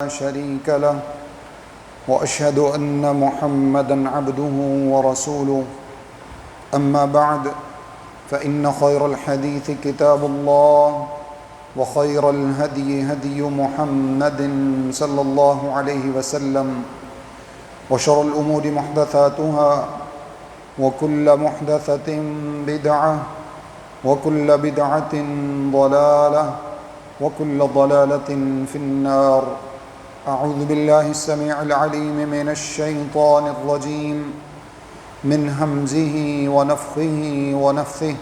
لا شريك له وأشهد أن محمدًا عبده ورسوله أما بعد فإن خير الحديث كتاب الله وخير الهدي هدي محمد صلى الله عليه وسلم وشر الأمور محدثاتها وكل محدثة بدعة وكل بدعة ضلالة وكل ضلالة في النار. أعوذ بالله السميع العليم من الشيطان الرجيم من همزه ونفخه ونفثه.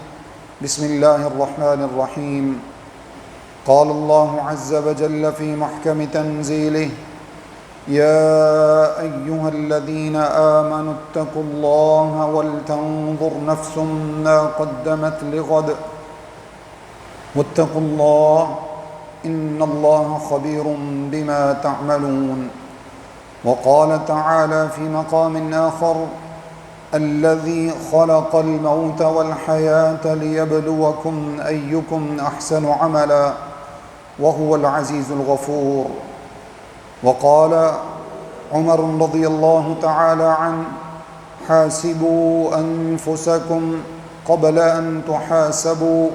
بسم الله الرحمن الرحيم. قال الله عز وجل في محكم تنزيله: يا أيها الذين آمنوا اتقوا الله ولتنظر نفس ما قدمت لغد واتقوا الله إن الله خبير بما تعملون. وقال تعالى في مقام آخر: الذي خلق الموت والحياة ليبلوكم أيكم أحسن عملا وهو العزيز الغفور. وقال عمر رضي الله تعالى عنه: حاسبوا أنفسكم قبل أن تحاسبوا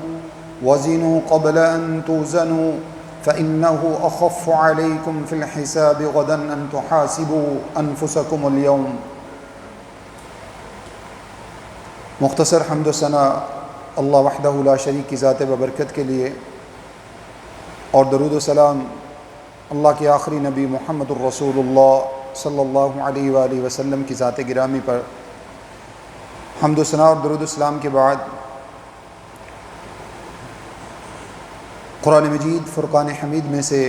وزنوا قبل أن توزنوا فإنه أخف عليكم في الحساب غدا أن تحاسبوا أنفسكم اليوم. مختصر حمد و ثنا اللہ وحدہ لا شریک کی ذات ببرکت کے لیے، اور درود و سلام اللہ کے آخری نبی محمد الرسول اللہ صلی اللہ علیہ وآلہ وسلم کی ذات گرامی پر حمد و ثنا اور درود و سلام کے بعد قرآن مجید فرقان حمید میں سے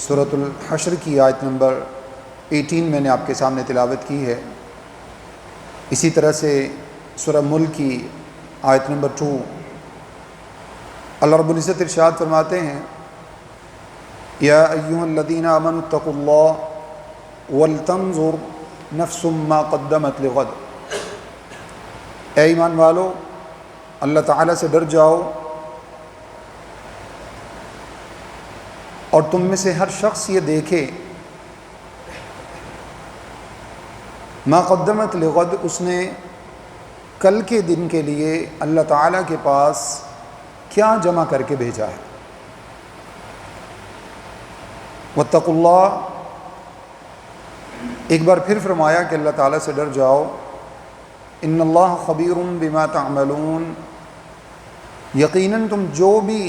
سورۃ الحشر کی آیت نمبر 18 میں نے آپ کے سامنے تلاوت کی ہے۔ اسی طرح سے سورہ ملک کی آیت نمبر 2 اللہ رب العزت ارشاد فرماتے ہیں: یا ایھا الذین آمنوا اتقوا اللہ ولتنظر نفس ما قدمت لغد۔ اے ایمان والو، اللہ تعالیٰ سے ڈر جاؤ اور تم میں سے ہر شخص یہ دیکھے ما قدمت لغد، اس نے کل کے دن کے لیے اللہ تعالیٰ کے پاس کیا جمع کر کے بھیجا ہے۔ واتقوا اللہ، ایک بار پھر فرمایا کہ اللہ تعالیٰ سے ڈر جاؤ۔ ان اللہ خبیر بما تعملون، یقیناً تم جو بھی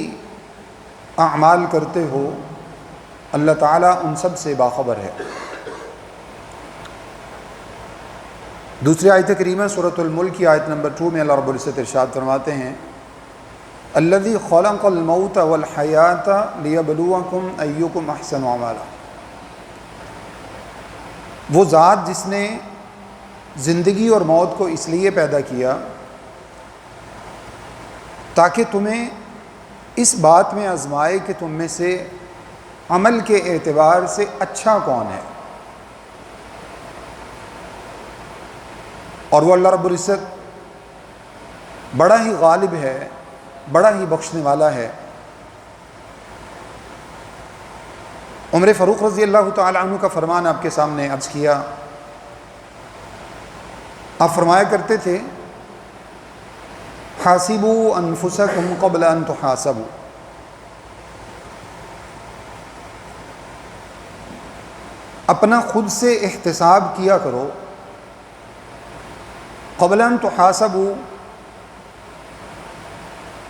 اعمال کرتے ہو اللہ تعالیٰ ان سب سے باخبر ہے۔ دوسری آیت کریمہ سورۃ الملک کی آیت نمبر 2 میں اللہ رب العزت ارشاد فرماتے ہیں: الذی خلق الموت والحیاۃ لیبلوکم ایکم احسن عملا۔ وہ ذات جس نے زندگی اور موت کو اس لیے پیدا کیا تاکہ تمہیں اس بات میں آزمائے کہ تم میں سے عمل کے اعتبار سے اچھا کون ہے۔ اور وہ اللہ رب العزت بڑا ہی غالب ہے، بڑا ہی بخشنے والا ہے۔ عمر فاروق رضی اللہ تعالی عنہ کا فرمان آپ کے سامنے عرض کیا۔ آپ فرمایا کرتے تھے: حاسبوا انفسکم قبل ان تحاسبوا۔ اپنا خود سے احتساب کیا کرو، قبل ان تحاسبوا،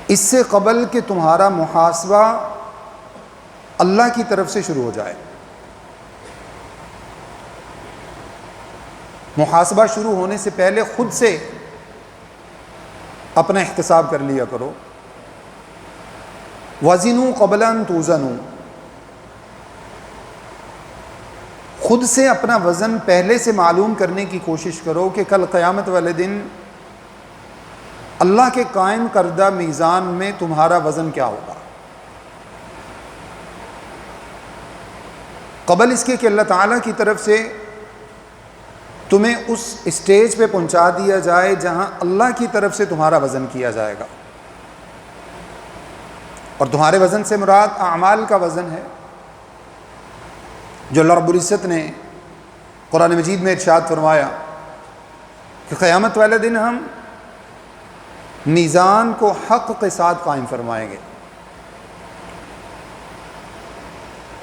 اس سے قبل کہ تمہارا محاسبہ اللہ کی طرف سے شروع ہو جائے۔ محاسبہ شروع ہونے سے پہلے خود سے اپنا احتساب کر لیا کرو۔ وزنوا قبل ان توزنوا، خود سے اپنا وزن پہلے سے معلوم کرنے کی کوشش کرو کہ کل قیامت والے دن اللہ کے قائم کردہ میزان میں تمہارا وزن کیا ہوگا۔ قبل اس کے کہ اللہ تعالیٰ کی طرف سے تمہیں اس اسٹیج پہ پہنچا دیا جائے جہاں اللہ کی طرف سے تمہارا وزن کیا جائے گا۔ اور تمہارے وزن سے مراد اعمال کا وزن ہے۔ جو اللہ رب العزت نے قرآن مجید میں ارشاد فرمایا کہ قیامت والے دن ہم میزان کو حق کے ساتھ قائم فرمائیں گے.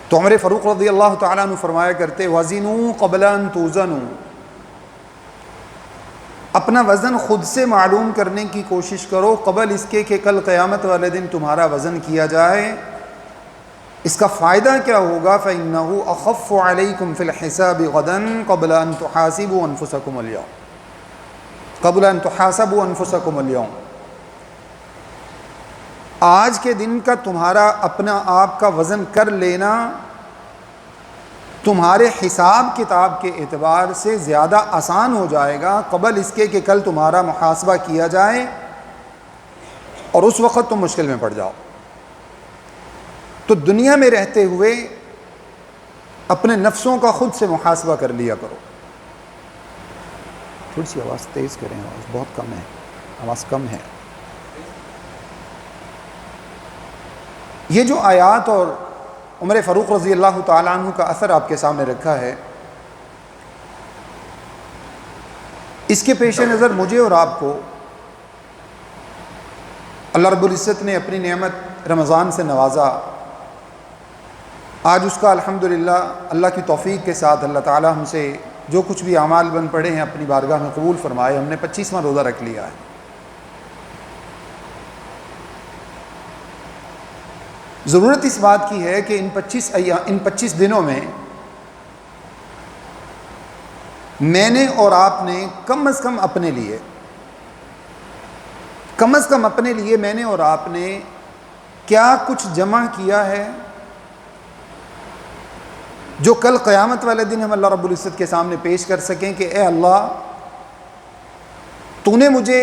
تو عمر فاروق رضی اللہ تعالیٰ عنہ فرمایا کرتے وزنوا قبل ان توزنوا، اپنا وزن خود سے معلوم کرنے کی کوشش کرو قبل اس کے کہ کل قیامت والے دن تمہارا وزن کیا جائے. اس کا فائدہ کیا ہوگا؟ فَإِنَّهُ أَخَفُّ عَلَيْكُمْ فِي الْحِسَابِ غَدًا قَبْلَ أَن تُحَاسِبُوا أَنفُسَكُمُ الْيَوْمَ قبل ان تحاسبوا انفسکم اليوم. آج کے دن کا تمہارا اپنا آپ کا وزن کر لینا تمہارے حساب کتاب کے اعتبار سے زیادہ آسان ہو جائے گا قبل اس کے کہ کل تمہارا محاسبہ کیا جائے اور اس وقت تم مشکل میں پڑ جاؤ. تو دنیا میں رہتے ہوئے اپنے نفسوں کا خود سے محاسبہ کر لیا کرو. تھوڑی سی آواز تیز کریں، آواز بہت کم ہے، آواز کم ہے. یہ جو آیات اور عمر فاروق رضی اللہ تعالیٰ عنہ کا اثر آپ کے سامنے رکھا ہے، اس کے پیش نظر مجھے اور آپ کو اللہ رب العزت نے اپنی نعمت رمضان سے نوازا. آج اس کا الحمدللہ اللہ کی توفیق کے ساتھ اللہ تعالیٰ ہم سے جو کچھ بھی اعمال بن پڑے ہیں اپنی بارگاہ میں قبول فرمائے. ہم نے 25واں روزہ رکھ لیا ہے. ضرورت اس بات کی ہے کہ ان 25 دنوں میں میں نے اور آپ نے کم از کم اپنے لیے میں نے اور آپ نے کیا کچھ جمع کیا ہے جو کل قیامت والے دن ہم اللہ رب العزت کے سامنے پیش کر سکیں کہ اے اللہ، تو نے مجھے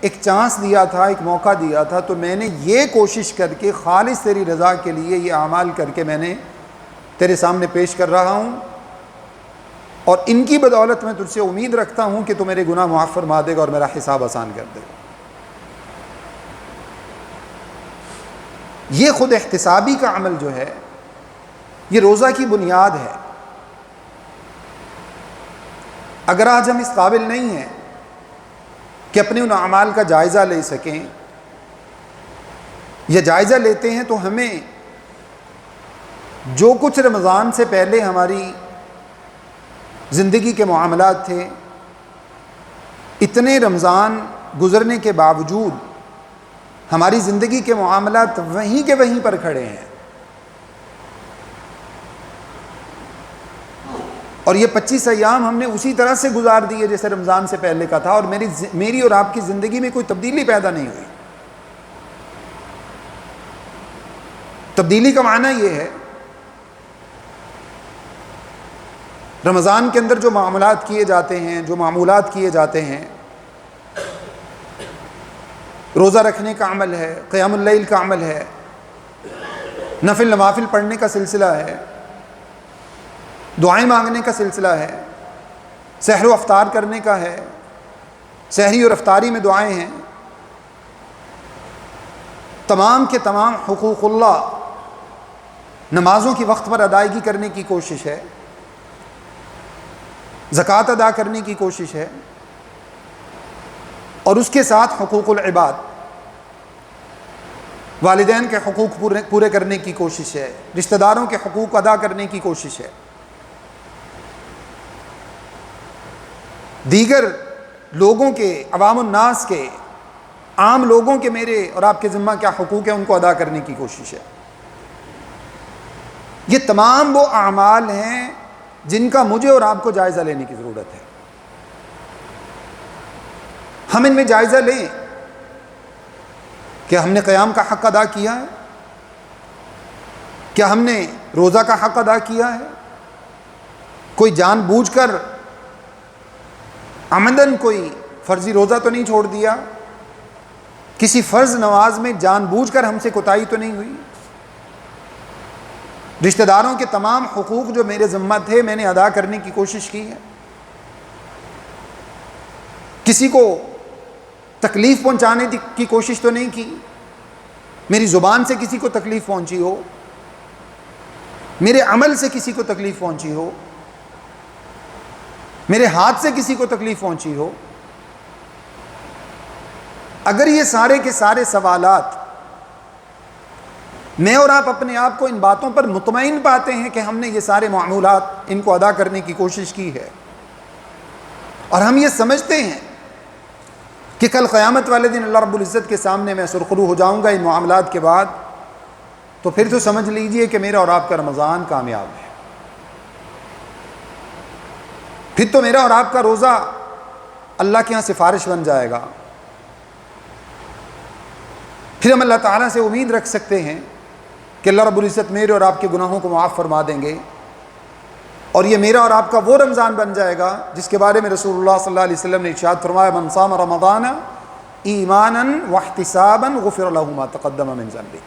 ایک چانس دیا تھا، ایک موقع دیا تھا، تو میں نے یہ کوشش کر کے خالص تیری رضا کے لیے یہ اعمال کر کے میں نے تیرے سامنے پیش کر رہا ہوں، اور ان کی بدولت میں تجھ سے امید رکھتا ہوں کہ تو میرے گناہ معاف فرما دے گا اور میرا حساب آسان کر دے گا. یہ خود احتسابی کا عمل جو ہے یہ روزہ کی بنیاد ہے. اگر آج ہم اس قابل نہیں ہیں کہ اپنے ان اعمال کا جائزہ لے سکیں، یا جائزہ لیتے ہیں تو ہمیں جو کچھ رمضان سے پہلے ہماری زندگی کے معاملات تھے، اتنے رمضان گزرنے کے باوجود ہماری زندگی کے معاملات وہیں کے وہیں پر کھڑے ہیں. اور یہ 25 ایام ہم نے اسی طرح سے گزار دیے جیسے رمضان سے پہلے کا تھا، اور میری اور آپ کی زندگی میں کوئی تبدیلی پیدا نہیں ہوئی. تبدیلی کا معنی یہ ہے رمضان کے اندر جو معاملات کیے جاتے ہیں، جو معمولات کیے جاتے ہیں، روزہ رکھنے کا عمل ہے، قیام اللیل کا عمل ہے، نفل نوافل پڑھنے کا سلسلہ ہے، دعائیں مانگنے کا سلسلہ ہے، سحر و افطار کرنے کا ہے، سحری اور افطاری میں دعائیں ہیں، تمام کے تمام حقوق اللہ نمازوں کی وقت پر ادائیگی کرنے کی کوشش ہے، زکوٰۃ ادا کرنے کی کوشش ہے، اور اس کے ساتھ حقوق العباد، والدین کے حقوق پورے کرنے کی کوشش ہے، رشتہ داروں کے حقوق ادا کرنے کی کوشش ہے، دیگر لوگوں کے، عوام الناس کے، عام لوگوں کے میرے اور آپ کے ذمہ کیا حقوق ہیں ان کو ادا کرنے کی کوشش ہے. یہ تمام وہ اعمال ہیں جن کا مجھے اور آپ کو جائزہ لینے کی ضرورت ہے. ہم ان میں جائزہ لیں کہ ہم نے قیام کا حق ادا کیا ہے، کیا ہم نے روزہ کا حق ادا کیا ہے، کوئی جان بوجھ کر عمدن کوئی فرضی روزہ تو نہیں چھوڑ دیا، کسی فرض نماز میں جان بوجھ کر ہم سے کوتاہی تو نہیں ہوئی، رشتہ داروں کے تمام حقوق جو میرے ذمہ تھے میں نے ادا کرنے کی کوشش کی ہے، کسی کو تکلیف پہنچانے کی کوشش تو نہیں کی، میری زبان سے کسی کو تکلیف پہنچی ہو، میرے عمل سے کسی کو تکلیف پہنچی ہو، میرے ہاتھ سے کسی کو تکلیف پہنچی ہو، اگر یہ سارے کے سارے سوالات میں اور آپ اپنے آپ کو ان باتوں پر مطمئن پاتے ہیں کہ ہم نے یہ سارے معمولات ان کو ادا کرنے کی کوشش کی ہے، اور ہم یہ سمجھتے ہیں کہ کل قیامت والے دن اللہ رب العزت کے سامنے میں سرخرو ہو جاؤں گا ان معاملات کے بعد، تو پھر تو سمجھ لیجئے کہ میرا اور آپ کا رمضان کامیاب ہے، پھر تو میرا اور آپ کا روزہ اللہ کے ہاں سفارش بن جائے گا، پھر ہم اللہ تعالیٰ سے امید رکھ سکتے ہیں کہ اللہ رب العزت میرے اور آپ کے گناہوں کو معاف فرما دیں گے، اور یہ میرا اور آپ کا وہ رمضان بن جائے گا جس کے بارے میں رسول اللہ صلی اللہ علیہ وسلم نے ارشاد فرمایا، من صام رمضان ایمانا واحتسابا غفر له ما تقدم من ذنبه،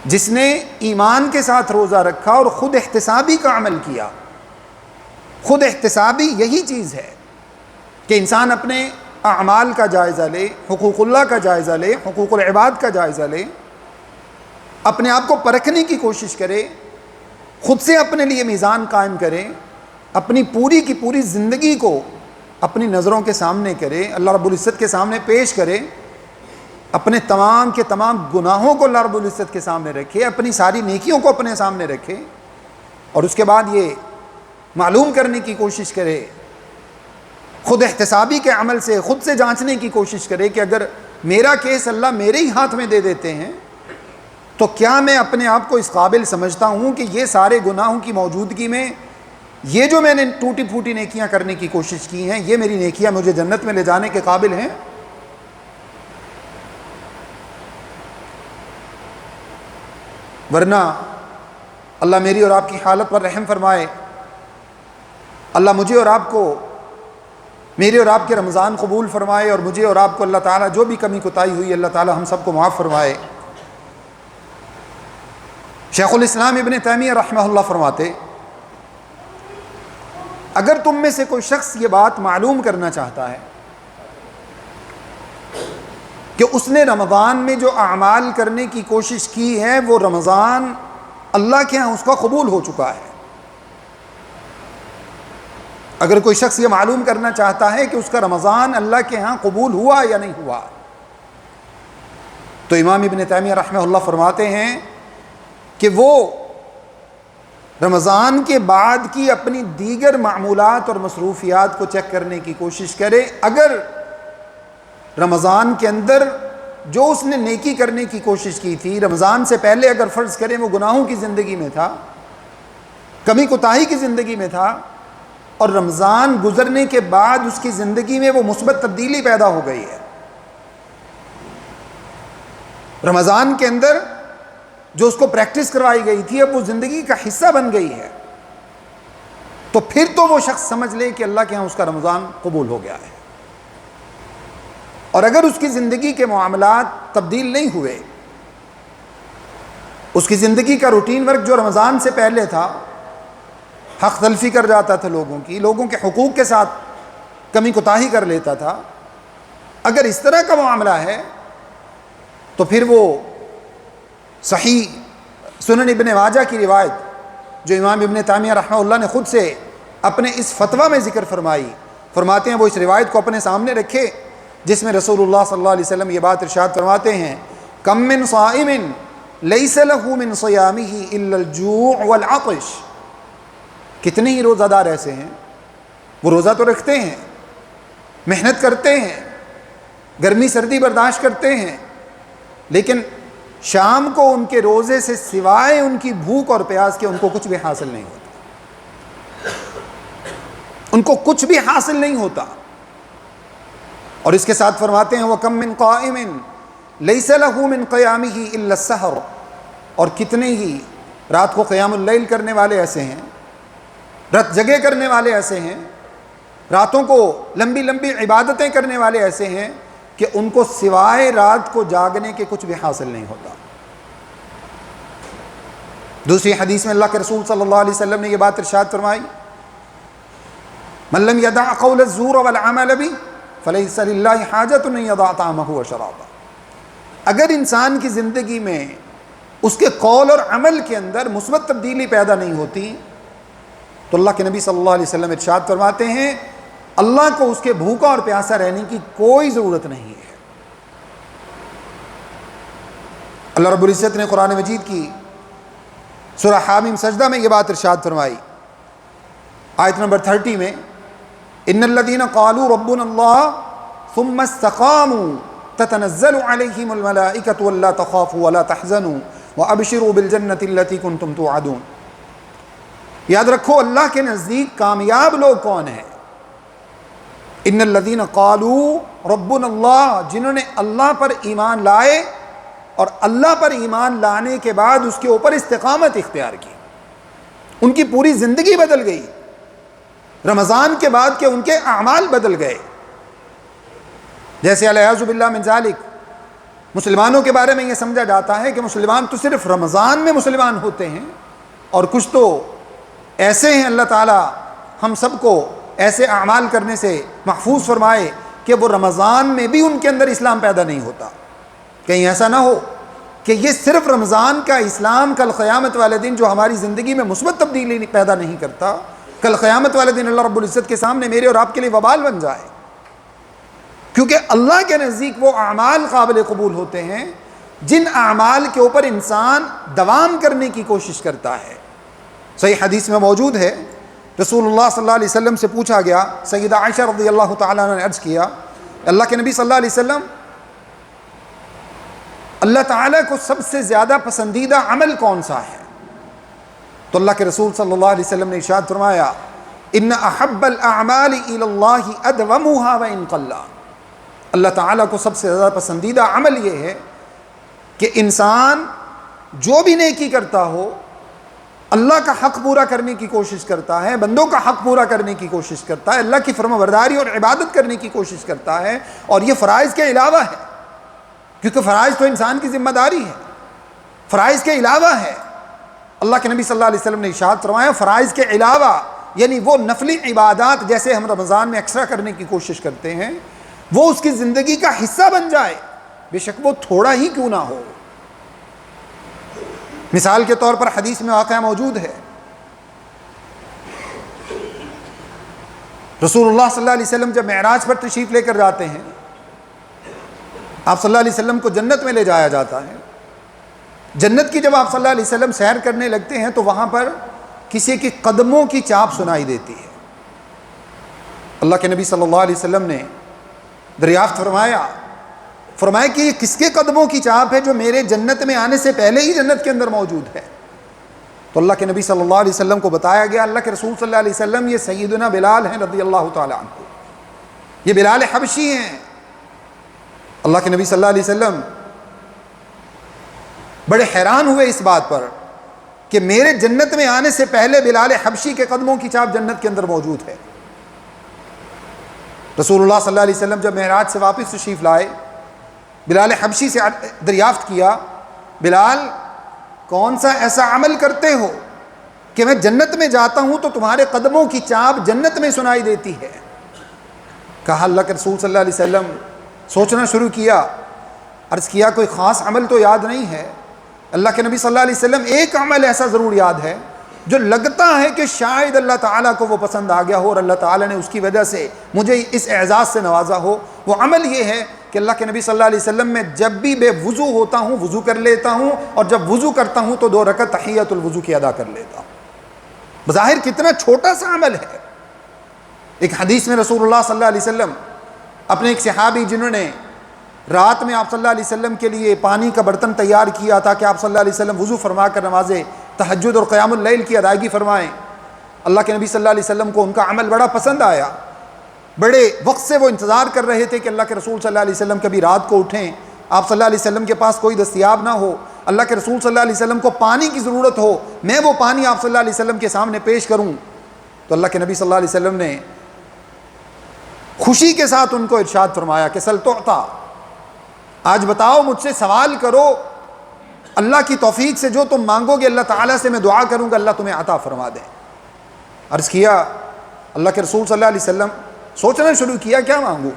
جس نے ایمان کے ساتھ روزہ رکھا اور خود احتسابی کا عمل کیا۔ خود احتسابی یہی چیز ہے کہ انسان اپنے اعمال کا جائزہ لے، حقوق اللہ کا جائزہ لے، حقوق العباد کا جائزہ لے، اپنے آپ کو پرکھنے کی کوشش کرے، خود سے اپنے لیے میزان قائم کرے، اپنی پوری کی پوری زندگی کو اپنی نظروں کے سامنے کرے، اللہ رب العزت کے سامنے پیش کرے، اپنے تمام کے تمام گناہوں کو اللہ رب العزت کے سامنے رکھے، اپنی ساری نیکیوں کو اپنے سامنے رکھے، اور اس کے بعد یہ معلوم کرنے کی کوشش کرے، خود احتسابی کے عمل سے خود سے جانچنے کی کوشش کرے کہ اگر میرا کیس اللہ میرے ہی ہاتھ میں دے دیتے ہیں تو کیا میں اپنے آپ کو اس قابل سمجھتا ہوں کہ یہ سارے گناہوں کی موجودگی میں یہ جو میں نے ٹوٹی پھوٹی نیکیاں کرنے کی کوشش کی ہیں، یہ میری نیکیاں مجھے جنت میں لے جانے کے قابل ہیں؟ ورنہ اللہ میری اور آپ کی حالت پر رحم فرمائے، اللہ مجھے اور آپ کو، میرے اور آپ کے رمضان قبول فرمائے، اور مجھے اور آپ کو اللہ تعالیٰ جو بھی کمی کوتاہی ہوئی اللہ تعالیٰ ہم سب کو معاف فرمائے۔ شیخ الاسلام ابن تیمیہ رحمہ اللہ فرماتے، اگر تم میں سے کوئی شخص یہ بات معلوم کرنا چاہتا ہے کہ اس نے رمضان میں جو اعمال کرنے کی کوشش کی ہے وہ رمضان اللہ کے ہاں اس کا قبول ہو چکا ہے، اگر کوئی شخص یہ معلوم کرنا چاہتا ہے کہ اس کا رمضان اللہ کے ہاں قبول ہوا یا نہیں ہوا، تو امام ابن تیمیہ رحمہ اللہ فرماتے ہیں کہ وہ رمضان کے بعد کی اپنی دیگر معمولات اور مصروفیات کو چیک کرنے کی کوشش کرے، اگر رمضان کے اندر جو اس نے نیکی کرنے کی کوشش کی تھی رمضان سے پہلے اگر فرض کریں وہ گناہوں کی زندگی میں تھا، کمی کوتاہی کی زندگی میں تھا، اور رمضان گزرنے کے بعد اس کی زندگی میں وہ مثبت تبدیلی پیدا ہو گئی ہے، رمضان کے اندر جو اس کو پریکٹس کروائی گئی تھی اب وہ زندگی کا حصہ بن گئی ہے، تو پھر تو وہ شخص سمجھ لے کہ اللہ کے ہاں اس کا رمضان قبول ہو گیا ہے۔ اور اگر اس کی زندگی کے معاملات تبدیل نہیں ہوئے، اس کی زندگی کا روٹین ورک جو رمضان سے پہلے تھا، حق تلفی کر جاتا تھا لوگوں کے حقوق کے ساتھ کمی کوتاہی کر لیتا تھا، اگر اس طرح کا معاملہ ہے تو پھر وہ صحیح سنن ابن ماجہ کی روایت جو امام ابن تیمیہ رحمہ اللہ نے خود سے اپنے اس فتویٰ میں ذکر فرمائی، فرماتے ہیں وہ اس روایت کو اپنے سامنے رکھے جس میں رسول اللہ صلی اللہ علیہ وسلم یہ بات ارشاد فرماتے ہیں، کم من صائم لیس لہ من صیامہ الا الجوع والعطش، کتنے ہی روزہ دار ایسے ہیں وہ روزہ تو رکھتے ہیں، محنت کرتے ہیں، گرمی سردی برداشت کرتے ہیں، لیکن شام کو ان کے روزے سے سوائے ان کی بھوک اور پیاس کے ان کو کچھ بھی حاصل نہیں ہوتا، ان کو کچھ بھی حاصل نہیں ہوتا۔ اور اس کے ساتھ فرماتے ہیں وَكَم مِّن قَائِمٍ لَيْسَ لَهُ مِن قِيَامِهِ إِلَّا السَّحْرُ، اور کتنے ہی رات کو قیام اللیل کرنے والے ایسے ہیں، رات جگے کرنے والے ایسے ہیں، راتوں کو لمبی لمبی عبادتیں کرنے والے ایسے ہیں کہ ان کو سوائے رات کو جاگنے کے کچھ بھی حاصل نہیں ہوتا۔ دوسری حدیث میں اللہ کے رسول صلی اللہ علیہ وسلم نے یہ بات ارشاد فرمائی، من لم يدع قول الزور والعمل به فليس لله حاجة ان يدع طعامه وشرابه، اگر انسان کی زندگی میں اس کے قول اور عمل کے اندر مثبت تبدیلی پیدا نہیں ہوتی، تو اللہ کے نبی صلی اللہ علیہ وسلم ارشاد فرماتے ہیں اللہ کو اس کے بھوکا اور پیاسا رہنے کی کوئی ضرورت نہیں ہے۔ اللہ رب العزت نے قرآن مجید کی سورہ حامیم سجدہ میں یہ بات ارشاد فرمائی، آیت نمبر 30 میں، ان الذین قالوا ربنا اللہ ثم استقاموا تتنزل علیہم الملائکۃ الا تخافوا ولا تحزنوا وابشروا بالجنۃ التی کنتم توعدون۔ یاد رکھو اللہ کے نزدیک کامیاب لوگ کون ہیں؟ ان الذین قالوا ربنا اللہ، جنہوں نے اللہ پر ایمان لائے اور اللہ پر ایمان لانے کے بعد اس کے اوپر استقامت اختیار کی، ان کی پوری زندگی بدل گئی، رمضان کے بعد کے ان کے اعمال بدل گئے۔ جیسے الیاذ باللہ من ذالک مسلمانوں کے بارے میں یہ سمجھا جاتا ہے کہ مسلمان تو صرف رمضان میں مسلمان ہوتے ہیں، اور کچھ تو ایسے ہیں اللہ تعالیٰ ہم سب کو ایسے اعمال کرنے سے محفوظ فرمائے کہ وہ رمضان میں بھی ان کے اندر اسلام پیدا نہیں ہوتا۔ کہیں ایسا نہ ہو کہ یہ صرف رمضان کا اسلام کل قیامت والے دن جو ہماری زندگی میں مثبت تبدیلی پیدا نہیں کرتا، کل قیامت والے دن اللہ رب العزت کے سامنے میرے اور آپ کے لیے وبال بن جائے، کیونکہ اللہ کے نزدیک وہ اعمال قابل قبول ہوتے ہیں جن اعمال کے اوپر انسان دوام کرنے کی کوشش کرتا ہے۔ صحیح حدیث میں موجود ہے، رسول اللہ صلی اللہ علیہ وسلم سے پوچھا گیا، سیدہ عائشہ رضی اللہ تعالیٰ عنہ نے عرض کیا، اللہ کے نبی صلی اللہ علیہ وسلم، اللہ تعالیٰ کو سب سے زیادہ پسندیدہ عمل کون سا ہے؟ تو اللہ کے رسول صلی اللہ علیہ وسلم نے ارشاد فرمایا، ان احب الاعمال الی اللہ ادومها وان قل۔ اللہ تعالیٰ کو سب سے زیادہ پسندیدہ عمل یہ ہے کہ انسان جو بھی نیکی کرتا ہو اللہ کا حق پورا کرنے کی کوشش کرتا ہے، بندوں کا حق پورا کرنے کی کوشش کرتا ہے، اللہ کی فرما برداری اور عبادت کرنے کی کوشش کرتا ہے، اور یہ فرائض کے علاوہ ہے، کیونکہ فرائض تو انسان کی ذمہ داری ہے، فرائض کے علاوہ ہے۔ اللہ کے نبی صلی اللہ علیہ وسلم نے ارشاد فرمایا فرائض کے علاوہ، یعنی وہ نفلی عبادات جیسے ہم رمضان میں اکثر کرنے کی کوشش کرتے ہیں، وہ اس کی زندگی کا حصہ بن جائے، بے شک وہ تھوڑا ہی کیوں نہ ہو۔ مثال کے طور پر حدیث میں واقعہ موجود ہے، رسول اللہ صلی اللہ علیہ وسلم جب معراج پر تشریف لے کر جاتے ہیں، آپ صلی اللہ علیہ وسلم کو جنت میں لے جایا جاتا ہے۔ جنت کی جب آپ صلی اللہ علیہ وسلم سیر کرنے لگتے ہیں تو وہاں پر کسی کے قدموں کی چاپ سنائی دیتی ہے۔ اللہ کے نبی صلی اللہ علیہ وسلم نے دریافت فرمایا کہ یہ کس کے قدموں کی چاپ ہے جو میرے جنت میں آنے سے پہلے ہی جنت کے اندر موجود ہے؟ تو اللہ کے نبی صلی اللہ علیہ وسلم کو بتایا گیا، اللہ کے رسول صلی اللہ علیہ وسلم یہ سیدنا بلال ہیں رضی اللہ تعالیٰ عنہ، یہ بلال حبشی ہیں۔ اللہ کے نبی صلی اللہ علیہ وسلم بڑے حیران ہوئے اس بات پر کہ میرے جنت میں آنے سے پہلے بلال حبشی کے قدموں کی چاپ جنت کے اندر موجود ہے۔ رسول اللہ صلی اللہ علیہ وسلم جب معراج سے واپس تشریف لائے، بلال حبشی سے دریافت کیا، بلال کون سا ایسا عمل کرتے ہو کہ میں جنت میں جاتا ہوں تو تمہارے قدموں کی چاپ جنت میں سنائی دیتی ہے؟ کہا اللہ کے رسول صلی اللہ علیہ وسلم، سوچنا شروع کیا، عرض کیا کوئی خاص عمل تو یاد نہیں ہے۔ اللہ کے نبی صلی اللہ علیہ وسلم ایک عمل ایسا ضرور یاد ہے جو لگتا ہے کہ شاید اللہ تعالیٰ کو وہ پسند آ گیا ہو اور اللہ تعالیٰ نے اس کی وجہ سے مجھے اس اعزاز سے نوازا ہو۔ وہ عمل یہ ہے کہ اللہ کے نبی صلی اللہ علیہ وسلم میں جب بھی بے وضو ہوتا ہوں وضو کر لیتا ہوں، اور جب وضو کرتا ہوں تو 2 رکعت تحیۃ الوضو کی ادا کر لیتا ہوں۔ بظاہر کتنا چھوٹا سا عمل ہے۔ ایک حدیث میں رسول اللہ صلی اللہ علیہ وسلم اپنے ایک صحابی جنہوں نے رات میں آپ صلی اللہ علیہ وسلم کے لیے پانی کا برتن تیار کیا تھا کہ آپ صلی اللہ علیہ وسلم وضو فرما کر نماز تہجد اور قیام اللیل کی ادائیگی فرمائیں، اللہ کے نبی صلی اللہ علیہ وسلم کو ان کا عمل بڑا پسند آیا۔ بڑے وقت سے وہ انتظار کر رہے تھے کہ اللہ کے رسول صلی اللہ علیہ وسلم کبھی رات کو اٹھیں، آپ صلی اللہ علیہ وسلم کے پاس کوئی دستیاب نہ ہو، اللہ کے رسول صلی اللہ علیہ وسلم کو پانی کی ضرورت ہو، میں وہ پانی آپ صلی اللہ علیہ وسلم کے سامنے پیش کروں۔ تو اللہ کے نبی صلی اللہ علیہ وسلم نے خوشی کے ساتھ ان کو ارشاد فرمایا کہ سل تعطا، آج بتاؤ مجھ سے سوال کرو، اللہ کی توفیق سے جو تم مانگو گے اللہ تعالیٰ سے میں دعا کروں گا اللہ تمہیں عطا فرما دے۔ عرض کیا، اللہ کے رسول صلی اللہ علیہ وسلم سوچنا شروع کیا کیا مانگوں؟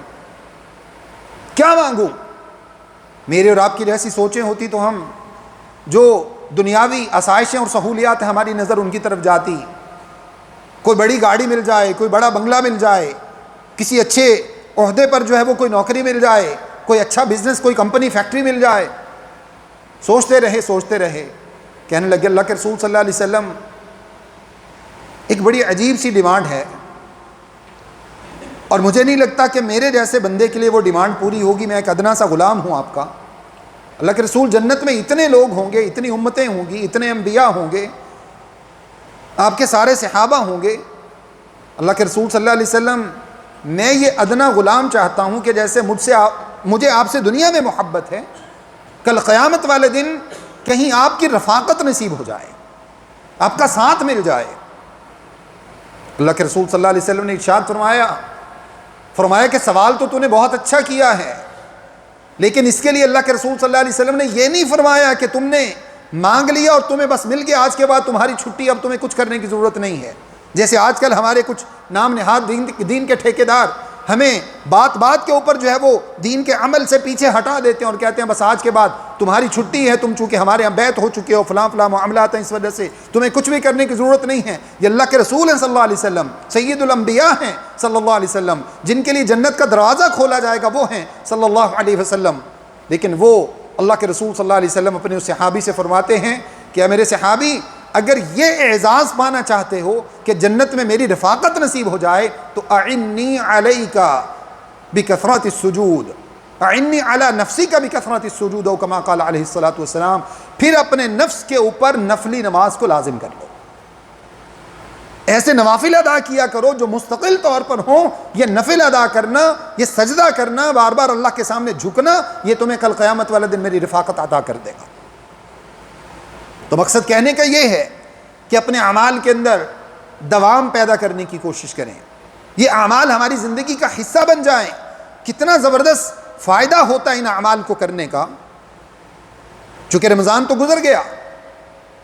میرے اور آپ کی ایسی سوچیں ہوتی تو ہم جو دنیاوی آسائشیں اور سہولیات ہیں ہماری نظر ان کی طرف جاتی، کوئی بڑی گاڑی مل جائے، کوئی بڑا بنگلہ مل جائے، کسی اچھے عہدے پر جو ہے وہ کوئی نوکری مل جائے، کوئی اچھا بزنس، کوئی کمپنی فیکٹری مل جائے، سوچتے رہے کہنے لگے اللہ کے رسول صلی اللہ علیہ وسلم ایک بڑی عجیب سی ڈیمانڈ ہے، اور مجھے نہیں لگتا کہ میرے جیسے بندے کے لیے وہ ڈیمانڈ پوری ہوگی، میں ایک ادنا سا غلام ہوں آپ کا۔ اللہ کے رسول جنت میں اتنے لوگ ہوں گے، اتنی امتیں ہوں گی، اتنے انبیاء ہوں گے، آپ کے سارے صحابہ ہوں گے، اللہ کے رسول صلی اللہ علیہ وسلم میں یہ ادنا غلام چاہتا ہوں کہ جیسے مجھے آپ سے دنیا میں محبت ہے، کل قیامت والے دن کہیں آپ کی رفاقت نصیب ہو جائے، آپ کا ساتھ مل جائے۔ اللہ کے رسول صلی اللہ علیہ وسلم نے ارشاد فرمایا کہ سوال تو نے بہت اچھا کیا ہے، لیکن اس کے لیے اللہ کے رسول صلی اللہ علیہ وسلم نے یہ نہیں فرمایا کہ تم نے مانگ لیا اور تمہیں بس مل گیا، آج کے بعد تمہاری چھٹی، اب تمہیں کچھ کرنے کی ضرورت نہیں ہے۔ جیسے آج کل ہمارے کچھ نام نہاد دین کے ٹھیکیدار ہمیں بات کے اوپر جو ہے وہ دین کے عمل سے پیچھے ہٹا دیتے ہیں اور کہتے ہیں بس آج کے بعد تمہاری چھٹی ہے، تم چونکہ ہمارے یہاں بیعت ہو چکے ہو، فلاں معاملات ہیں، اس وجہ سے تمہیں کچھ بھی کرنے کی ضرورت نہیں ہے۔ یہ اللہ کے رسول ہیں صلی اللہ علیہ وسلم، سید الانبیاء ہیں صلی اللہ علیہ وسلم، جن کے لیے جنت کا دروازہ کھولا جائے گا وہ ہیں صلی اللہ علیہ وسلم۔ لیکن وہ اللہ کے رسول صلی اللہ علیہ وسلم اپنے اس صحابی سے فرماتے ہیں کہ اے میرے صحابی، اگر یہ اعزاز پانا چاہتے ہو کہ جنت میں میری رفاقت نصیب ہو جائے تو اعنی علیک بکثرت السجود، اعنی علی نفسک بکثرت السجود، او کما قال علیہ الصلوۃ والسلام، پھر اپنے نفس کے اوپر نفلی نماز کو لازم کر لو، ایسے نوافل ادا کیا کرو جو مستقل طور پر ہوں۔ یہ نفل ادا کرنا، یہ سجدہ کرنا، بار بار اللہ کے سامنے جھکنا، یہ تمہیں کل قیامت والے دن میری رفاقت عطا کر دے گا۔ تو مقصد کہنے کا یہ ہے کہ اپنے اعمال کے اندر دوام پیدا کرنے کی کوشش کریں، یہ اعمال ہماری زندگی کا حصہ بن جائیں۔ کتنا زبردست فائدہ ہوتا ہے ان اعمال کو کرنے کا۔ چونکہ رمضان تو گزر گیا،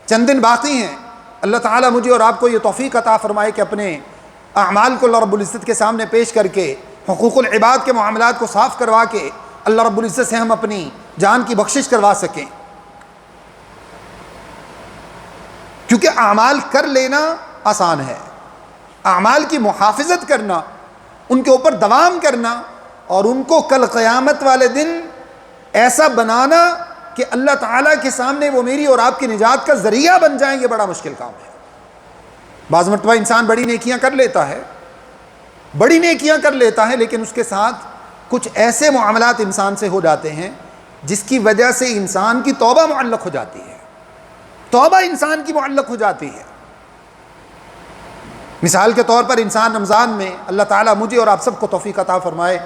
چند دن باقی ہیں، اللہ تعالیٰ مجھے اور آپ کو یہ توفیق عطا فرمائے کہ اپنے اعمال کو اللہ رب العزت کے سامنے پیش کر کے حقوق العباد کے معاملات کو صاف کروا کے اللہ رب العزت سے ہم اپنی جان کی بخشش کروا سکیں۔ کیونکہ اعمال کر لینا آسان ہے، اعمال کی محافظت کرنا، ان کے اوپر دوام کرنا اور ان کو کل قیامت والے دن ایسا بنانا کہ اللہ تعالیٰ کے سامنے وہ میری اور آپ کی نجات کا ذریعہ بن جائیں، یہ بڑا مشکل کام ہے۔ بعض مرتبہ انسان بڑی نیکیاں کر لیتا ہے لیکن اس کے ساتھ کچھ ایسے معاملات انسان سے ہو جاتے ہیں جس کی وجہ سے انسان کی توبہ معلق ہو جاتی ہے، توبہ انسان کی معلق ہو جاتی ہے۔ مثال کے طور پر انسان رمضان میں، اللہ تعالیٰ مجھے اور آپ سب کو توفیق عطا فرمائے،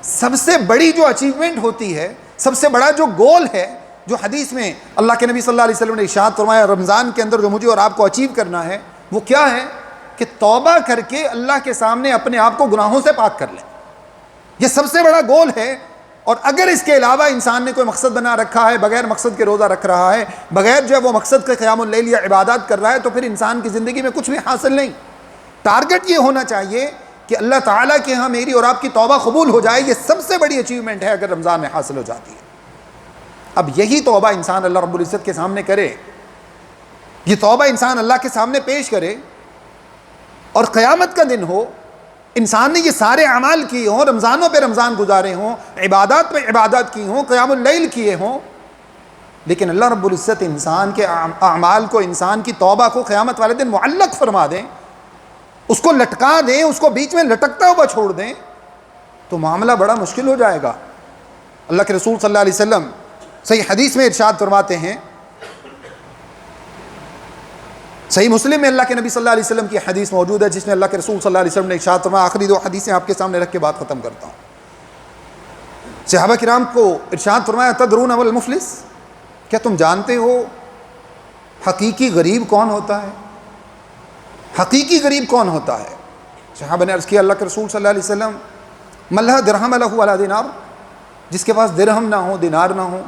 سب سے بڑی جو اچیومنٹ ہوتی ہے، سب سے بڑا جو گول ہے، جو حدیث میں اللہ کے نبی صلی اللہ علیہ وسلم نے ارشاد فرمایا رمضان کے اندر جو مجھے اور آپ کو اچیو کرنا ہے، وہ کیا ہے کہ توبہ کر کے اللہ کے سامنے اپنے آپ کو گناہوں سے پاک کر لیں۔ یہ سب سے بڑا گول ہے۔ اور اگر اس کے علاوہ انسان نے کوئی مقصد بنا رکھا ہے، بغیر مقصد کے روزہ رکھ رہا ہے، بغیر جو ہے وہ مقصد کے قیام اللیل یا عبادات کر رہا ہے، تو پھر انسان کی زندگی میں کچھ بھی حاصل نہیں۔ ٹارگٹ یہ ہونا چاہیے کہ اللہ تعالیٰ کے ہاں میری اور آپ کی توبہ قبول ہو جائے، یہ سب سے بڑی اچیومنٹ ہے اگر رمضان میں حاصل ہو جاتی ہے۔ اب یہی توبہ انسان اللہ رب العزت کے سامنے کرے، یہ توبہ انسان اللہ کے سامنے پیش کرے، اور قیامت کا دن ہو، انسان نے یہ سارے اعمال کیے ہوں، رمضانوں پہ رمضان گزارے ہوں، عبادات پہ عبادات کی ہوں، قیام اللیل کیے ہوں، لیکن اللہ رب العزت انسان کے اعمال کو، انسان کی توبہ کو قیامت والے دن معلق فرما دیں، اس کو لٹکا دیں، اس کو بیچ میں لٹکتا ہوا چھوڑ دیں، تو معاملہ بڑا مشکل ہو جائے گا۔ اللہ کے رسول صلی اللہ علیہ وسلم صحیح حدیث میں ارشاد فرماتے ہیں، صحیح مسلم میں اللہ کے نبی صلی اللہ علیہ وسلم کی حدیث موجود ہے جس میں اللہ کے رسول صلی اللہ علیہ وسلم نے ارشاد فرمایا، آخری دو حدیثیں آپ کے سامنے رکھ کے بات ختم کرتا ہوں۔ صحابہ کرام کو ارشاد فرمایا، تدرون ما المفلس، کیا تم جانتے ہو حقیقی غریب کون ہوتا ہے؟ حقیقی غریب کون ہوتا ہے؟ صحابہ نے عرض کیا، اللہ کے رسول صلی اللہ علیہ وسلم، من لا درہم لہ ولا دینار، جس کے پاس درہم نہ ہو، دینار نہ ہو،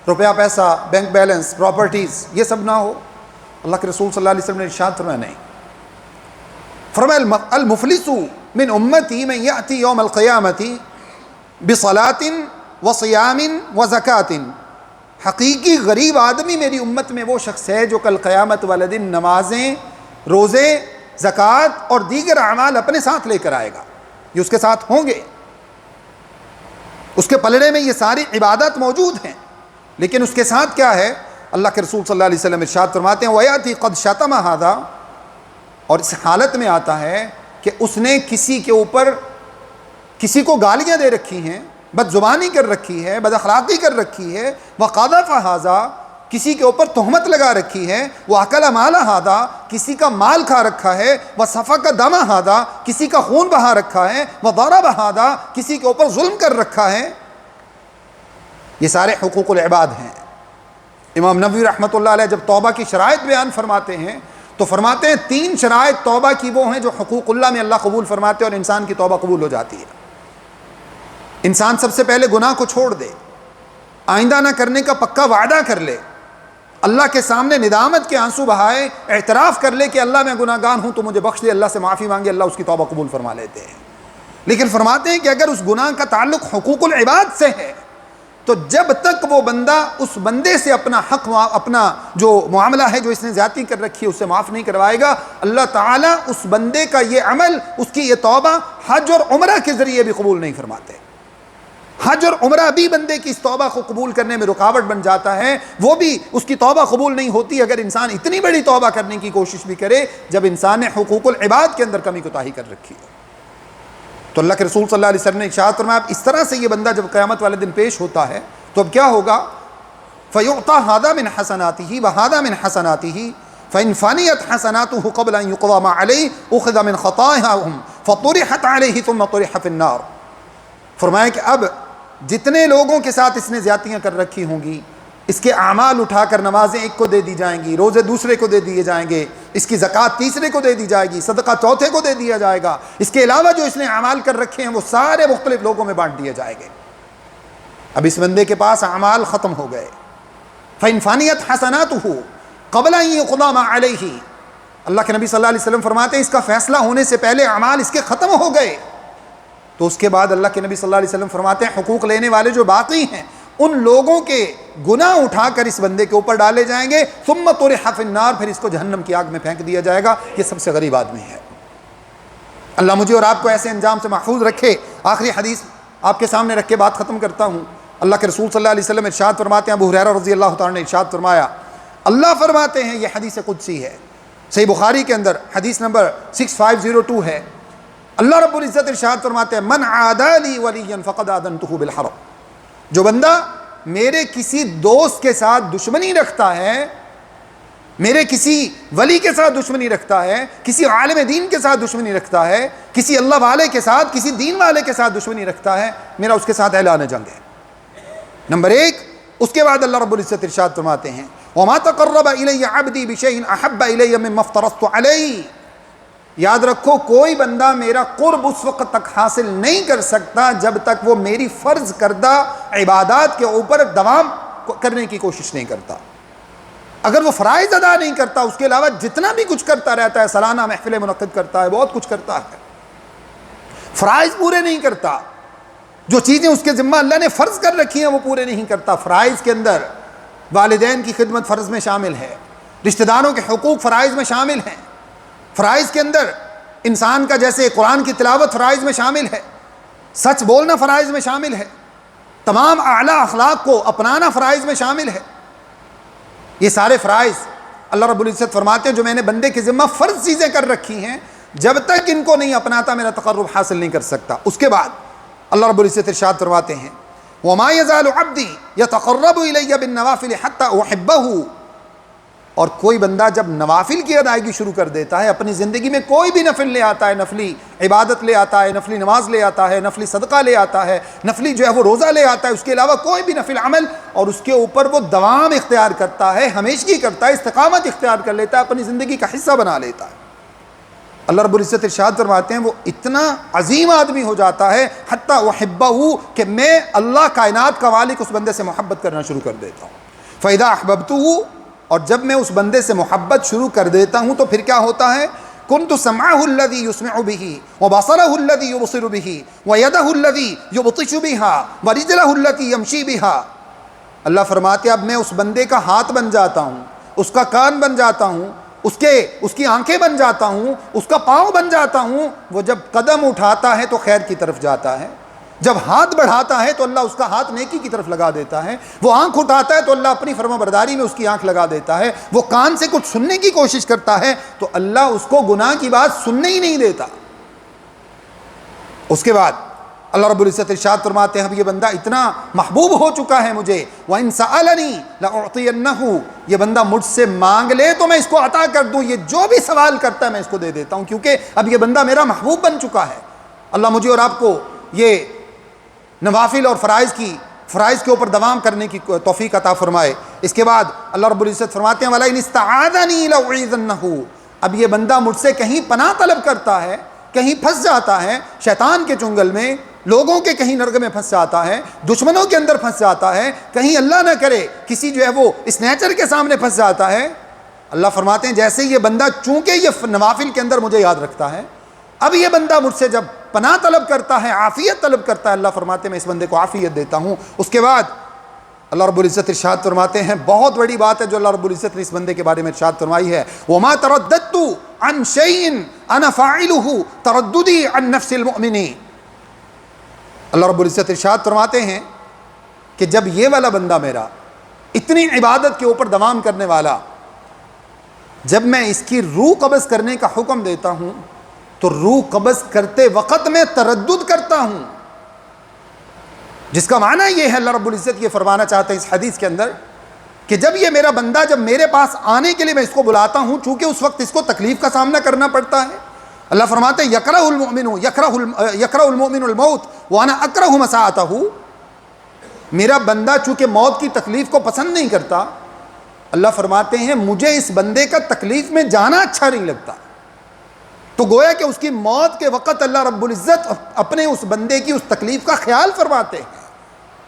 روپیہ پیسہ، بینک بیلنس، پراپرٹیز، یہ سب نہ ہو۔ اللہ کے رسول صلی اللہ علیہ وسلم نے ارشاد فرمایا نہیں، فرمایا المفلس من امتی من یأتی یوم القیامت بصلاۃ وصیام وزکاۃ حقیقی غریب آدمی میری امت میں وہ شخص ہے جو کل قیامت والے دن نمازیں، روزے، زکوٰۃ اور دیگر اعمال اپنے ساتھ لے کر آئے گا. یہ اس کے ساتھ ہوں گے، اس کے پلڑے میں یہ ساری عبادات موجود ہیں، لیکن اس کے ساتھ کیا ہے؟ اللہ کے رسول صلی اللہ علیہ وسلم ارشاد فرماتے ہیں وَيَأْتِي قَدْ شَتَمَ هَذَا، اور اس حالت میں آتا ہے کہ اس نے کسی کے اوپر کسی کو گالیاں دے رکھی ہیں، بد زبانی کر رکھی ہے، بد اخلاقی کر رکھی ہے، وَقَذَفَ هَذَا، کسی کے اوپر تہمت لگا رکھی ہے، وَأَكَلَ مَالَ هَذَا، کسی کا مال کھا رکھا ہے، وَسَفَكَ دَمَ هَذَا، کسی کا خون بہا رکھا ہے، وَضَرَبَ هَذَا، کسی کے اوپر ظلم کر رکھا ہے. یہ سارے حقوق العباد ہیں. امام نووی رحمۃ اللہ علیہ جب توبہ کی شرائط بیان فرماتے ہیں تو فرماتے ہیں 3 شرائط توبہ کی وہ ہیں جو حقوق اللہ میں اللہ قبول فرماتے ہیں اور انسان کی توبہ قبول ہو جاتی ہے. انسان سب سے پہلے گناہ کو چھوڑ دے، آئندہ نہ کرنے کا پکا وعدہ کر لے، اللہ کے سامنے ندامت کے آنسو بہائے، اعتراف کر لے کہ اللہ میں گناہ گار ہوں تو مجھے بخش دے، اللہ سے معافی مانگے، اللہ اس کی توبہ قبول فرما لیتے ہیں. لیکن فرماتے ہیں کہ اگر اس گناہ کا تعلق حقوق العباد سے ہے تو جب تک وہ بندہ اس بندے سے اپنا حق، اپنا جو معاملہ ہے جو اس نے زیادتی کر رکھی ہے اس سے معاف نہیں کروائے گا، اللہ تعالیٰ اس بندے کا یہ عمل، اس کی یہ توبہ حج اور عمرہ کے ذریعے بھی قبول نہیں فرماتے. حج اور عمرہ بھی بندے کی اس توبہ کو قبول کرنے میں رکاوٹ بن جاتا ہے، وہ بھی اس کی توبہ قبول نہیں ہوتی اگر انسان اتنی بڑی توبہ کرنے کی کوشش بھی کرے جب انسان نے حقوق العباد کے اندر کمی کوتاہی کر رکھی ہے. تو اللہ کے رسول صلی اللہ علیہ وسلم نے ارشاد فرمایا اس طرح سے یہ بندہ جب قیامت والے دن پیش ہوتا ہے تو اب کیا ہوگا؟ فَيُعْطَى هَذَا مِنْ حَسَنَاتِهِ وَهَذَا مِنْ حَسَنَاتِهِ فَإِنْ فَنِيَتْ حَسَنَاتُهُ قَبْلَ أَنْ يُقْضَى مَا عَلَيْهِ أُخِذَ مِنْ خَطَائِهِمْ فَطُرِحَتْ عَلَيْهِ ثُمَّ طُرِحَ فِي النَّارِ. فرمایا کہ اب جتنے لوگوں کے ساتھ اس نے زیادتیاں کر رکھی ہوں گی، اس کے اعمال اٹھا کر نمازیں ایک کو دے دی جائیں گی، روزے دوسرے کو دے دیے جائیں گے، اس کی زکوٰۃ تیسرے کو دے دی جائے گی، صدقہ چوتھے کو دے دیا جائے گا، اس کے علاوہ جو اس نے اعمال کر رکھے ہیں وہ سارے مختلف لوگوں میں بانٹ دیے جائیں گے. اب اس بندے کے پاس اعمال ختم ہو گئے. فَإِنْ فَانِيَتْ حَسَنَاتُهُ قَبْلَ أَنْ يُقْضَى مَا عَلَيْهِ، اللہ کے نبی صلی اللہ علیہ وسلم فرماتے ہیں اس کا فیصلہ ہونے سے پہلے اعمال اس کے ختم ہو گئے تو اس کے بعد اللہ کے نبی صلی اللہ علیہ وسلم فرماتے ہیں حقوق لینے والے جو باقی ہیں ان لوگوں کے گناہ اٹھا کر اس بندے کے اوپر ڈالے جائیں گے. ثم طرح فی النار، پھر اس کو جہنم کی آگ میں پھینک دیا جائے گا. یہ سب سے غریب آدمی ہے. اللہ مجھے اور آپ کو ایسے انجام سے محفوظ رکھے. آخری حدیث آپ کے سامنے رکھ کے بات ختم کرتا ہوں. اللہ کے رسول صلی اللہ علیہ وسلم ارشاد فرماتے ہیں، ابو ہریرہ رضی اللہ تعالیٰ نے ارشاد فرمایا، اللہ فرماتے ہیں، یہ حدیث قدسی ہے، صحیح بخاری کے اندر حدیث نمبر 6502 ہے. اللہ رب العزت ارشاد فرماتے ہیں من عادی لی ولیا فقد آذنتہ بالحرب، جو بندہ میرے کسی دوست کے ساتھ دشمنی رکھتا ہے، میرے کسی ولی کے ساتھ دشمنی رکھتا ہے، کسی عالم دین کے ساتھ دشمنی رکھتا ہے، کسی اللہ والے کے ساتھ، کسی دین والے کے ساتھ دشمنی رکھتا ہے، میرا اس کے ساتھ اعلان جنگ ہے. نمبر 1. اس کے بعد اللہ رب العزت ارشاد فرماتے ہیں وَمَا تَقَرَّبَ إِلَيَّ عَبْدِي بِشَيْءٍ أَحَبَّ إِلَيَّ مِمَّا افْتَرَضْتُ عَلَيْهِ. یاد رکھو کوئی بندہ میرا قرب اس وقت تک حاصل نہیں کر سکتا جب تک وہ میری فرض کردہ عبادات کے اوپر دوام کرنے کی کوشش نہیں کرتا. اگر وہ فرائض ادا نہیں کرتا، اس کے علاوہ جتنا بھی کچھ کرتا رہتا ہے، سالانہ محفلیں منعقد کرتا ہے، بہت کچھ کرتا ہے، فرائض پورے نہیں کرتا، جو چیزیں اس کے ذمہ اللہ نے فرض کر رکھی ہیں وہ پورے نہیں کرتا. فرائض کے اندر والدین کی خدمت فرض میں شامل ہے، رشتہ داروں کے حقوق فرائض میں شامل ہیں، فرائض کے اندر انسان کا جیسے قرآن کی تلاوت فرائض میں شامل ہے، سچ بولنا فرائض میں شامل ہے، تمام اعلیٰ اخلاق کو اپنانا فرائض میں شامل ہے. یہ سارے فرائض اللہ رب العزت فرماتے ہیں جو میں نے بندے کے ذمہ فرض چیزیں کر رکھی ہیں، جب تک ان کو نہیں اپناتا میرا تقرب حاصل نہیں کر سکتا. اس کے بعد اللہ رب العزت ارشاد فرماتے ہیں وَمَا يَزَالُ عَبْدِي يَتَقَرَّبُ إِلَيَّ بِالنَّوَافِلِ حَتَّى أُحِبَّهُ. اور کوئی بندہ جب نوافل کی ادائیگی شروع کر دیتا ہے، اپنی زندگی میں کوئی بھی نفل لے آتا ہے، نفلی عبادت لے آتا ہے، نفلی نماز لے آتا ہے، نفلی صدقہ لے آتا ہے، نفلی جو ہے وہ روزہ لے آتا ہے، اس کے علاوہ کوئی بھی نفل عمل، اور اس کے اوپر وہ دوام اختیار کرتا ہے، ہمیشگی کرتا ہے، استقامت اختیار کر لیتا ہے، اپنی زندگی کا حصہ بنا لیتا ہے. اللہ رب العزت ارشاد فرماتے ہیں وہ اتنا عظیم آدمی ہو جاتا ہے حتیٰ احبہ کہ میں اللہ کائنات کا مالک اس بندے سے محبت کرنا شروع کر دیتا ہوں. فَإِذَا أَحْبَبْتُهُ، اور جب میں اس بندے سے محبت شروع کر دیتا ہوں تو پھر کیا ہوتا ہے كُنْتُ سَمْعَهُ الَّذِي يُسْمِعُ بِهِ وَبَصَرَهُ الَّذِي يُبْصِرُ بِهِ وَيَدَهُ الَّذِي يُبْطِشُ بِهَا وَرِجْلَهُ الَّتِي يَمْشِي بِهَا. اللہ فرماتے اب میں اس بندے کا ہاتھ بن جاتا ہوں، اس کا کان بن جاتا ہوں، اس کی آنکھیں بن جاتا ہوں، اس کا پاؤں بن جاتا ہوں۔ وہ جب قدم اٹھاتا ہے تو خیر کی طرف جاتا ہے، جب ہاتھ بڑھاتا ہے تو اللہ اس کا ہاتھ نیکی کی طرف لگا دیتا ہے، وہ آنکھ اٹھاتا ہے تو اللہ اپنی فرما برداری میں اس کی آنکھ لگا دیتا ہے، وہ کان سے کچھ سننے کی کوشش کرتا ہے تو اللہ اس کو گناہ کی بات سننے ہی نہیں دیتا۔ اس کے بعد اللہ رب العزت ارشاد فرماتے ہیں اب یہ بندہ اتنا محبوب ہو چکا ہے مجھے، وَإِن سَأَلَنِي لَأُعْطِيَنَّهُ، یہ بندہ مجھ سے مانگ لے تو میں اس کو عطا کر دوں، یہ جو بھی سوال کرتا ہے میں اس کو دے دیتا ہوں، کیونکہ اب یہ بندہ میرا محبوب بن چکا ہے۔ اللہ مجھے اور آپ کو یہ نوافل اور فرائض کے اوپر دوام کرنے کی توفیق عطا فرمائے۔ اس کے بعد اللہ رب العزت فرماتے ہیں وَلَئِنِ اسْتَعَاذَنِي لَأُعِيذَنَّهُ، اب یہ بندہ مجھ سے کہیں پناہ طلب کرتا ہے، کہیں پھنس جاتا ہے شیطان کے چنگل میں، لوگوں کے کہیں نرگ میں پھنس جاتا ہے، دشمنوں کے اندر پھنس جاتا ہے، کہیں اللہ نہ کرے کسی جو ہے وہ اسنیچر کے سامنے پھنس جاتا ہے، اللہ فرماتے ہیں جیسے یہ بندہ چونکہ یہ نوافل کے اندر مجھے یاد رکھتا ہے، اب یہ بندہ مجھ سے جب پناہ طلب کرتا ہے، عافیت طلب کرتا ہے، اللہ فرماتے ہیں میں اس بندے کو عافیت دیتا ہوں۔ اس کے بعد اللہ رب العزت ارشاد فرماتے ہیں بہت بڑی بات ہے جو اللہ رب العزت نے اس بندے کے بارے میں ارشاد فرمائی ہے، وَمَا تَرَدَّدتُّ عَنْ شَيْءٍ أَنَا فَاعِلُهُ تَرَدُّدِي عَنْ نَفْسِ الْمُؤْمِنِ۔ اللہ رب العزت ارشاد فرماتے ہیں کہ جب یہ والا بندہ میرا اتنی عبادت کے اوپر دوام کرنے والا، جب میں اس کی روح قبض کرنے کا حکم دیتا ہوں تو روح قبض کرتے وقت میں تردد کرتا ہوں، جس کا معنی یہ ہے اللہ رب العزت یہ فرمانا چاہتے ہیں اس حدیث کے اندر کہ جب یہ میرا بندہ جب میرے پاس آنے کے لیے میں اس کو بلاتا ہوں، چونکہ اس وقت اس کو تکلیف کا سامنا کرنا پڑتا ہے، اللہ فرماتے ہیں یکرہ المؤمن الموت وانا اکرہ مساعتہ، میرا بندہ چونکہ موت کی تکلیف کو پسند نہیں کرتا، اللہ فرماتے ہیں مجھے اس بندے کا تکلیف میں جانا اچھا نہیں لگتا، تو گویا کہ اس کی موت کے وقت اللہ رب العزت اپنے اس بندے کی اس تکلیف کا خیال فرماتے ہیں۔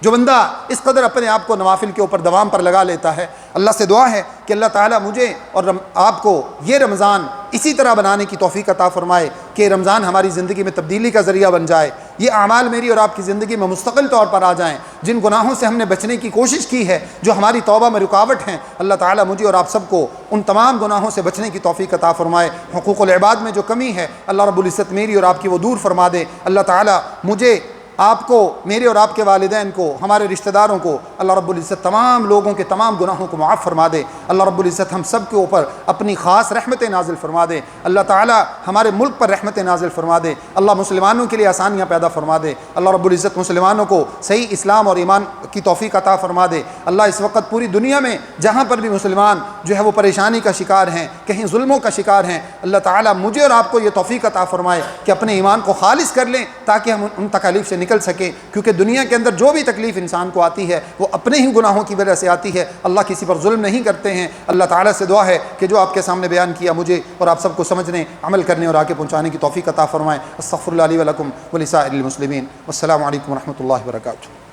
جو بندہ اس قدر اپنے آپ کو نوافل کے اوپر دوام پر لگا لیتا ہے، اللہ سے دعا ہے کہ اللہ تعالیٰ مجھے اور آپ کو یہ رمضان اسی طرح بنانے کی توفیق عطا فرمائے کہ رمضان ہماری زندگی میں تبدیلی کا ذریعہ بن جائے، یہ اعمال میری اور آپ کی زندگی میں مستقل طور پر آ جائیں، جن گناہوں سے ہم نے بچنے کی کوشش کی ہے، جو ہماری توبہ میں رکاوٹ ہیں، اللہ تعالیٰ مجھے اور آپ سب کو ان تمام گناہوں سے بچنے کی توفیق عطا فرمائے۔ حقوق العباد میں جو کمی ہے اللہ رب العزت میری اور آپ کی وہ دور فرما دے۔ اللہ تعالیٰ مجھے، آپ کو، میرے اور آپ کے والدین کو، ہمارے رشتہ داروں کو اللہ رب العزت تمام لوگوں کے تمام گناہوں کو معاف فرما دے۔ اللہ رب العزت ہم سب کے اوپر اپنی خاص رحمت نازل فرما دے۔ اللہ تعالیٰ ہمارے ملک پر رحمت نازل فرما دے۔ اللہ مسلمانوں کے لیے آسانیاں پیدا فرما دے۔ اللہ رب العزت مسلمانوں کو صحیح اسلام اور ایمان کی توفیق عطا فرما دے۔ اللہ اس وقت پوری دنیا میں جہاں پر بھی مسلمان جو ہے وہ پریشانی کا شکار ہیں، کہیں ظلموں کا شکار ہیں، اللہ تعالیٰ مجھے اور آپ کو یہ توفیق عطا فرمائے کہ اپنے ایمان کو خالص کر لیں تاکہ ہم ان تکالیف سے نکل سکیں، کیونکہ دنیا کے اندر جو بھی تکلیف انسان کو آتی ہے وہ اپنے ہی گناہوں کی وجہ سے آتی ہے۔ اللہ کسی پر ظلم نہیں کرتے ہیں۔ اللہ تعالیٰ سے دعا ہے کہ جو آپ کے سامنے بیان کیا مجھے اور آپ سب کو سمجھنے، عمل کرنے اور آگے پہنچانے کی توفیق عطا فرمائے۔ استغفر اللہ لی و لکم ولسائر المسلمین۔ والسلام علیکم ورحمۃ اللہ وبرکاتہ۔